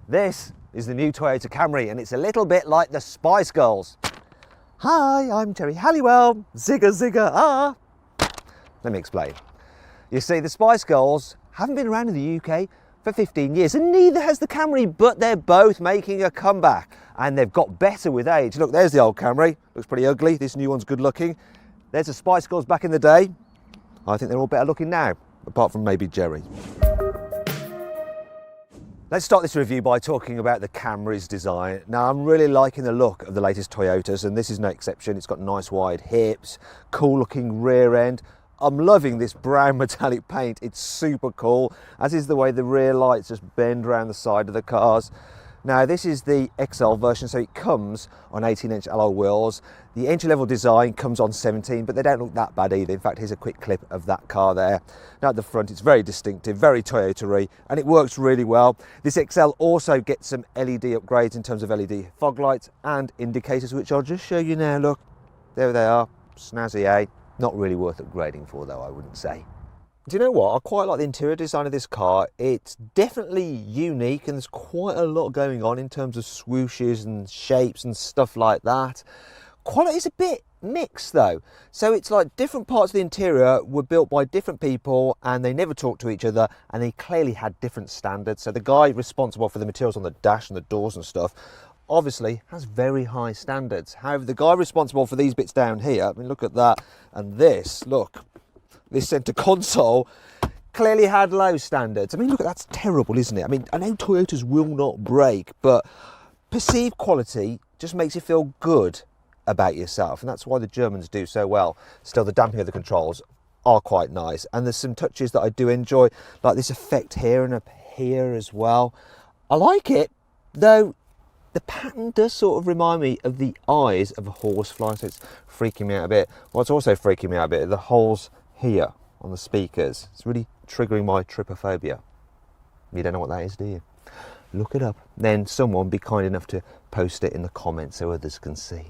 This is the new Toyota Camry, and it's a little bit like the Spice Girls. Hi, I'm Terry Halliwell. Zigga zigga ah. Let me explain. You see, the Spice Girls haven't been around in the UK for 15 years, and neither has the Camry, but they're both making a comeback, and they've got better with age. Look, there's the old Camry. Looks pretty ugly. This new one's good looking. There's the Spice Girls back in the day. I think they're all better looking now, apart from maybe Jerry. Let's start this review by talking about the Camry's design. Now, I'm really liking the look of the latest Toyotas, and this is no exception. It's got nice wide hips, cool looking rear end. I'm loving this brown metallic paint. It's super cool, as is the way the rear lights just bend around the side of the cars. Now, this is the XL version, so it comes on 18-inch alloy wheels. The entry-level design comes on 17, but they don't look that bad either. In fact, here's a quick clip of that car there. Now, at the front, it's very distinctive, very Toyota-y, and it works really well. This XL also gets some LED upgrades in terms of LED fog lights and indicators, which I'll just show you now. Look, there they are. Snazzy, eh? Not really worth upgrading for, though, I wouldn't say. Do you know what? I quite like the interior design of this car. It's definitely unique, and there's quite a lot going on in terms of swooshes and shapes and stuff like that. Quality is a bit mixed though. So it's like different parts of the interior were built by different people, and they never talked to each other, and they clearly had different standards. So the guy responsible for the materials on the dash and the doors and stuff obviously has very high standards. However, the guy responsible for these bits down here, I mean, look at that, and this, look. This centre console clearly had low standards. I mean, look, that's terrible, isn't it? I mean, I know Toyotas will not break, but perceived quality just makes you feel good about yourself, and that's why the Germans do so well. Still, the damping of the controls are quite nice, and there's some touches that I do enjoy, like this effect here and up here as well. I like it, though the pattern does sort of remind me of the eyes of a horsefly, so it's freaking me out a bit. What's also freaking me out a bit are the holes here on the speakers. It's really triggering my trypophobia. You don't know what that is, do you? Look it up. Then someone be kind enough to post it in the comments so others can see.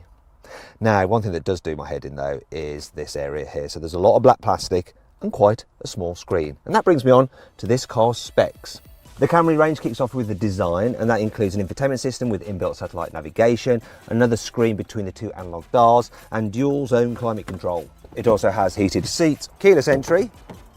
Now, one thing that does do my head in though is this area here. So there's a lot of black plastic and quite a small screen. And that brings me on to this car's specs. The Camry range kicks off with the design, and that includes an infotainment system with inbuilt satellite navigation, another screen between the two analog dials, and dual zone climate control. It also has heated seats, keyless entry,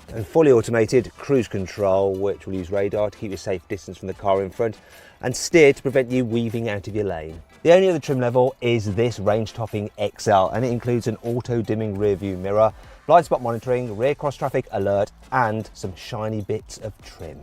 and fully automated cruise control, which will use radar to keep you a safe distance from the car in front and steer to prevent you weaving out of your lane. The only other trim level is this range-topping XL, and it includes an auto-dimming rear-view mirror, blind spot monitoring, rear cross-traffic alert, and some shiny bits of trim.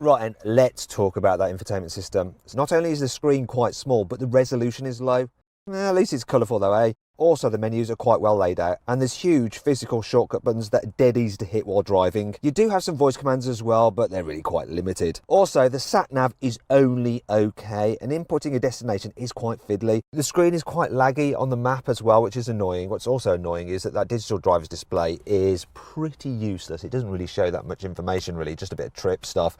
Right, and let's talk about that infotainment system. So not only is the screen quite small, but the resolution is low. At least it's colourful though, eh? Also, the menus are quite well laid out, and there's huge physical shortcut buttons that are dead easy to hit while driving. You do have some voice commands as well, but they're really quite limited. Also, the sat-nav is only okay, and inputting a destination is quite fiddly. The screen is quite laggy on the map as well, which is annoying. What's also annoying is that digital driver's display is pretty useless. It doesn't really show that much information, really, just a bit of trip stuff.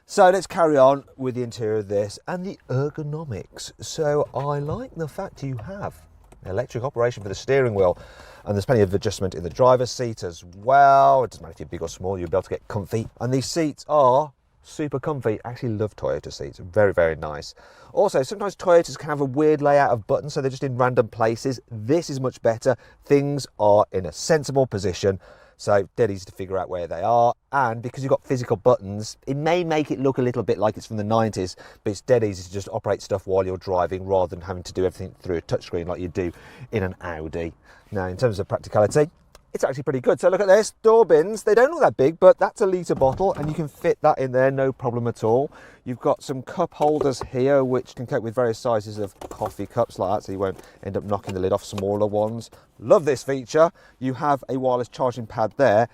So let's carry on with the interior of this and the ergonomics. So I like the fact you have electric operation for the steering wheel, and there's plenty of adjustment in the driver's seat as well. It doesn't matter if you're big or small, you'll be able to get comfy, and these seats are super comfy. I actually love Toyota seats, very, very nice. Also, sometimes Toyotas can have a weird layout of buttons, so they're just in random places. This is much better. Things are in a sensible position, so dead easy to figure out where they are. And because you've got physical buttons, it may make it look a little bit like it's from the 90s, but it's dead easy to just operate stuff while you're driving rather than having to do everything through a touchscreen like you do in an Audi. Now, in terms of practicality, it's actually pretty good. So look at this, door bins. They don't look that big, but that's a litre bottle, and you can fit that in there, no problem at all. You've got some cup holders here, which can cope with various sizes of coffee cups like that, so you won't end up knocking the lid off smaller ones. Love this feature. You have a wireless charging pad there,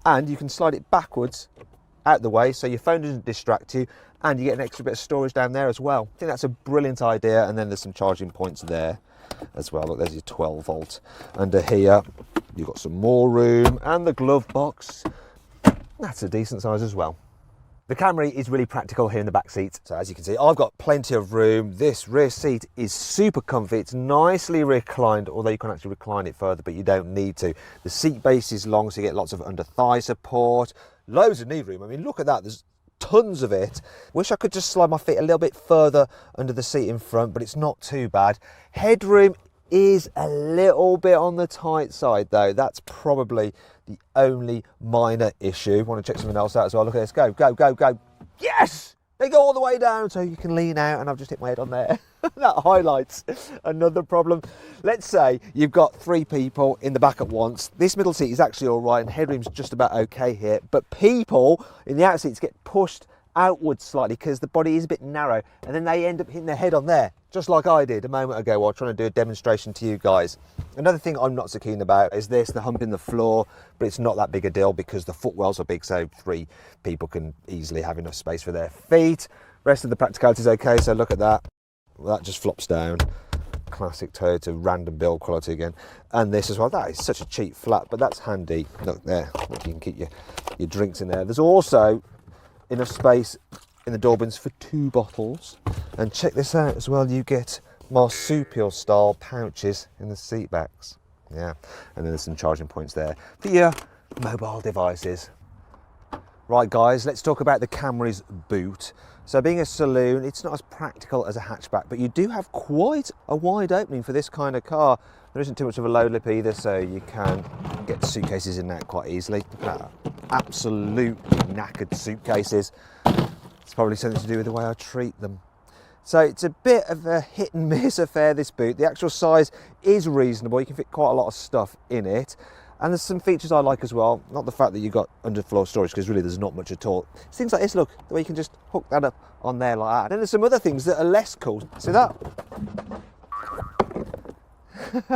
and you can slide it backwards out the way, so your phone doesn't distract you, and you get an extra bit of storage down there as well. I think that's a brilliant idea, and then there's some charging points there as well. Look, there's your 12 volt. Under here, you've got some more room, and the glove box, that's a decent size as well. The Camry is really practical here in the back seat. So as you can see, I've got plenty of room. This rear seat is super comfy. It's nicely reclined, although you can actually recline it further, but you don't need to. The seat base is long, so you get lots of under thigh support. Loads of knee room. I mean, look at that. There's tons of it. Wish I could just slide my feet a little bit further under the seat in front, but it's not too bad. Headroom is a little bit on the tight side though. That's probably the only minor issue. Want to check something else out as well. Look at this, go, go, go, go. Yes! They go all the way down so you can lean out, and I've just hit my head on there. That highlights another problem. Let's say you've got 3 people in the back at once. This middle seat is actually all right and headroom's just about okay here, but people in the out seats get pushed outwards slightly because the body is a bit narrow, and then they end up hitting their head on there, just like I did a moment ago while trying to do a demonstration to you guys. Another thing I'm not so keen about is this, the hump in the floor, but it's not that big a deal because the footwells are big, so 3 people can easily have enough space for their feet. Rest of the practicality is okay, so look at that. Well, that just flops down. Classic Toyota random build quality again. And this as well, that is such a cheap flat, but that's handy. Look there, you can keep your drinks in there. There's also enough space in the door bins for 2 bottles. And check this out as well, you get marsupial style pouches in the seat backs. Yeah, and then there's some charging points there for your mobile devices. Right guys, let's talk about the Camry's boot. So being a saloon, it's not as practical as a hatchback, but you do have quite a wide opening for this kind of car. There isn't too much of a load lip either, so you can get suitcases in and out quite easily. Look at that, absolutely knackered suitcases. It's probably something to do with the way I treat them. So it's a bit of a hit and miss affair, this boot. The actual size is reasonable. You can fit quite a lot of stuff in it. And there's some features I like as well. Not the fact that you've got underfloor storage, because really there's not much at all. It's things like this, look, the way you can just hook that up on there like that. And then there's some other things that are less cool. See that?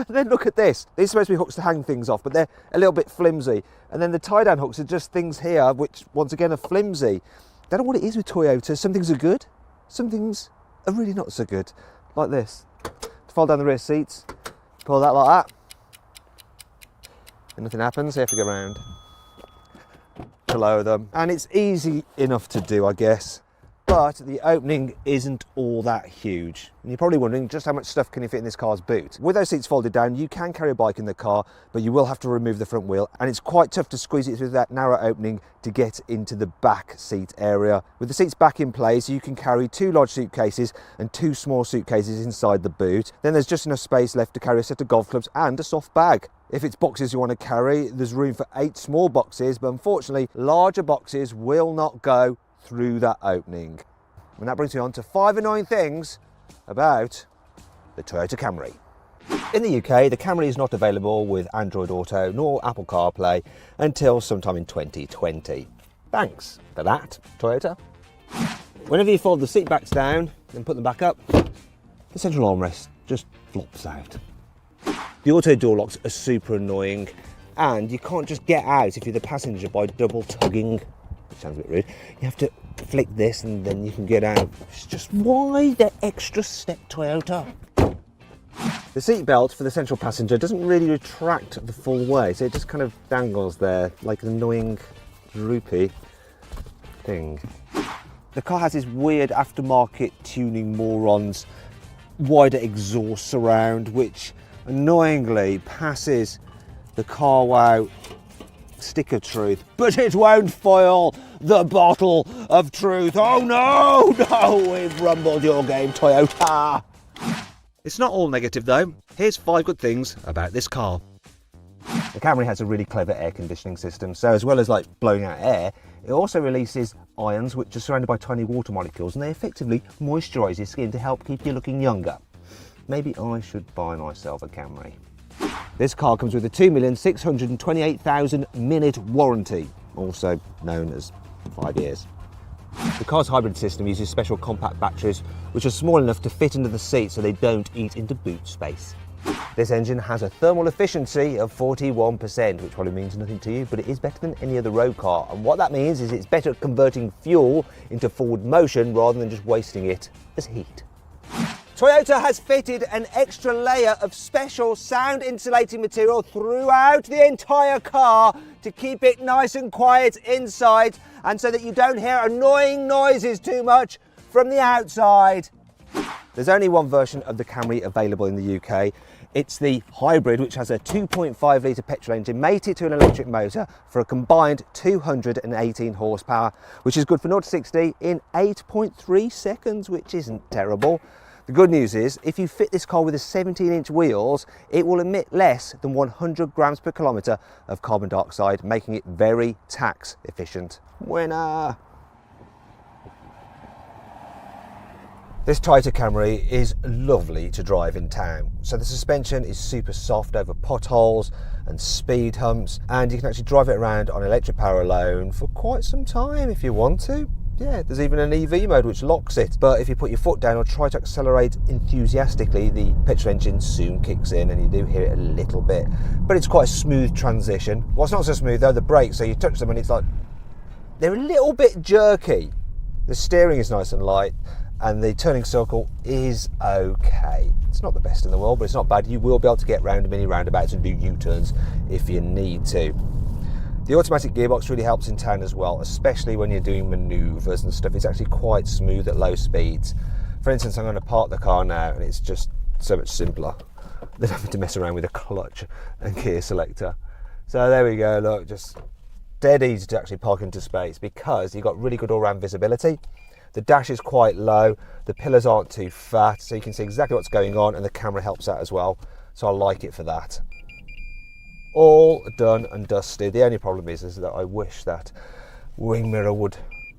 Then look at this. These are supposed to be hooks to hang things off, but they're a little bit flimsy. And then the tie-down hooks are just things here, which once again are flimsy. Don't know what it is with Toyota. Some things are good, some things are really not so good. Like this. To fold down the rear seats, pull that like that. And nothing happens, so you have to go around to lower them. And it's easy enough to do, I guess, but the opening isn't all that huge. And you're probably wondering just how much stuff can you fit in this car's boot. With those seats folded down, you can carry a bike in the car, but you will have to remove the front wheel, and it's quite tough to squeeze it through that narrow opening to get into the back seat area. With the seats back in place, you can carry 2 large suitcases and 2 small suitcases inside the boot. Then there's just enough space left to carry a set of golf clubs and a soft bag. If it's boxes you want to carry, there's room for 8 small boxes, but unfortunately, larger boxes will not go through that opening. And that brings me on to 5 annoying things about the Toyota Camry. In the UK, the Camry is not available with Android Auto nor Apple CarPlay until sometime in 2020. Thanks for that, Toyota. Whenever you fold the seat backs down and put them back up, the central armrest just flops out. The auto door locks are super annoying, and you can't just get out if you're the passenger by double tugging, which sounds a bit rude. You have to flick this and then you can get out. It's just, why the extra step, Toyota? The seat belt for the central passenger doesn't really retract the full way, so it just kind of dangles there like an annoying droopy thing. The car has this weird aftermarket tuning morons wider exhaust surround, which annoyingly passes the car wow stick of truth, but it won't foil the bottle of truth. Oh no, no, we've rumbled your game, Toyota. It's not all negative though. Here's 5 good things about this car. The Camry has a really clever air conditioning system, so as well as like blowing out air, it also releases ions which are surrounded by tiny water molecules, and they effectively moisturise your skin to help keep you looking younger. Maybe I should buy myself a Camry. This car comes with a 2,628,000 minute warranty, also known as 5 years. The car's hybrid system uses special compact batteries which are small enough to fit into the seat so they don't eat into boot space. This engine has a thermal efficiency of 41%, which probably means nothing to you, but it is better than any other road car. And what that means is it's better at converting fuel into forward motion rather than just wasting it as heat. Toyota has fitted an extra layer of special sound insulating material throughout the entire car to keep it nice and quiet inside, and so that you don't hear annoying noises too much from the outside. There's only one version of the Camry available in the UK. It's the hybrid, which has a 2.5 litre petrol engine mated to an electric motor for a combined 218 horsepower, which is good for 0 to 60 in 8.3 seconds, which isn't terrible. The good news is, if you fit this car with a 17-inch wheels, it will emit less than 100 grams per kilometre of carbon dioxide, making it very tax efficient. Winner! This Toyota Camry is lovely to drive in town. So the suspension is super soft over potholes and speed humps, and you can actually drive it around on electric power alone for quite some time if you want to. Yeah, there's even an EV mode which locks it, but if you put your foot down or try to accelerate enthusiastically, the petrol engine soon kicks in and you do hear it a little bit. But it's quite a smooth transition. What's not so smooth though, the brakes, so you touch them and it's like, they're a little bit jerky. The steering is nice and light, and the turning circle is okay. It's not the best in the world, but it's not bad. You will be able to get round mini roundabouts and do U-turns if you need to. The automatic gearbox really helps in town as well, especially when you're doing manoeuvres and stuff. It's actually quite smooth at low speeds. For instance, I'm going to park the car now and it's just so much simpler than having to mess around with a clutch and gear selector. So there we go, look, just dead easy to actually park into space because you've got really good all-round visibility. The dash is quite low, the pillars aren't too fat, so you can see exactly what's going on, and the camera helps out as well, so I like it for that. All done and dusted. The only problem is that I wish that wing mirror would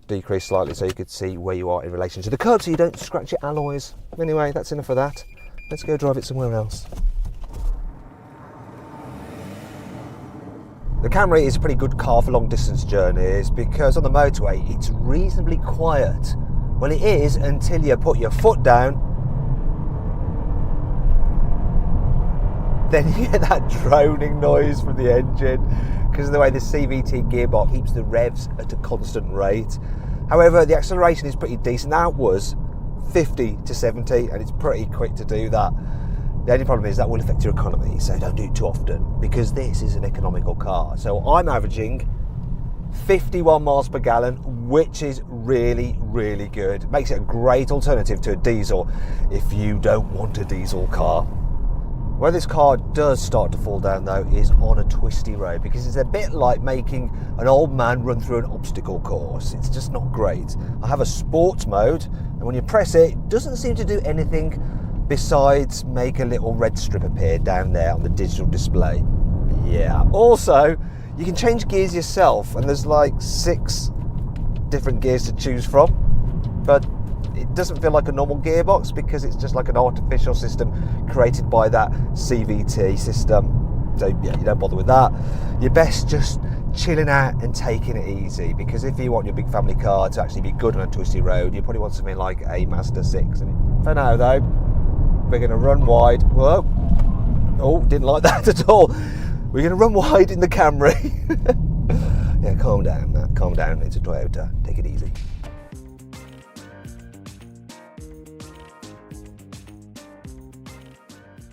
decrease slightly so you could see where you are in relation to the curb so you don't scratch your alloys. Anyway, that's enough of that. Let's go drive it somewhere else. The Camry is a pretty good car for long distance journeys because on the motorway it's reasonably quiet. Well, it is until you put your foot down. Then you get that droning noise from the engine because of the way the CVT gearbox keeps the revs at a constant rate. However, the acceleration is pretty decent. That was 50 to 70 and it's pretty quick to do that. The only problem is that will affect your economy, so don't do it too often because this is an economical car. So I'm averaging 51 miles per gallon, which is really, really good. Makes it a great alternative to a diesel if you don't want a diesel car. Where this car does start to fall down though is on a twisty road because it's a bit like making an old man run through an obstacle course. It's just not great. I have a sports mode and when you press it, it doesn't seem to do anything besides make a little red strip appear down there on the digital display. Yeah. Also, you can change gears yourself and there's like 6 different gears to choose from, but it doesn't feel like a normal gearbox because it's just like an artificial system created by that CVT system. So yeah, you don't bother with that. You're best just chilling out and taking it easy because if you want your big family car to actually be good on a twisty road, you probably want something like a Mazda 6. And for now though, we're going to run wide. Whoa. Oh, didn't like that at all. We're going to run wide in the Camry. Yeah, calm down, Matt. Calm down. It's a Toyota. Take it easy.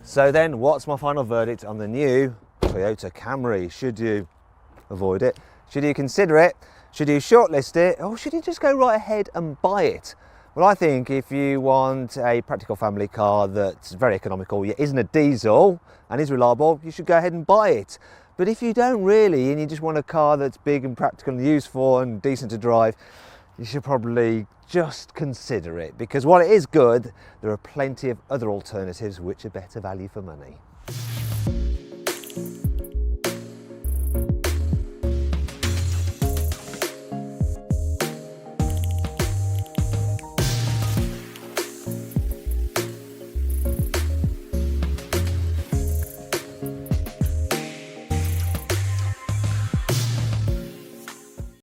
So then, what's my final verdict on the new Toyota Camry? Should you avoid it? Should you consider it? Should you shortlist it? Or should you just go right ahead and buy it? Well, I think if you want a practical family car that's very economical, yet isn't a diesel and is reliable, you should go ahead and buy it. But if you don't really, and you just want a car that's big and practical and useful and decent to drive, you should probably just consider it, because while it is good, there are plenty of other alternatives which are better value for money.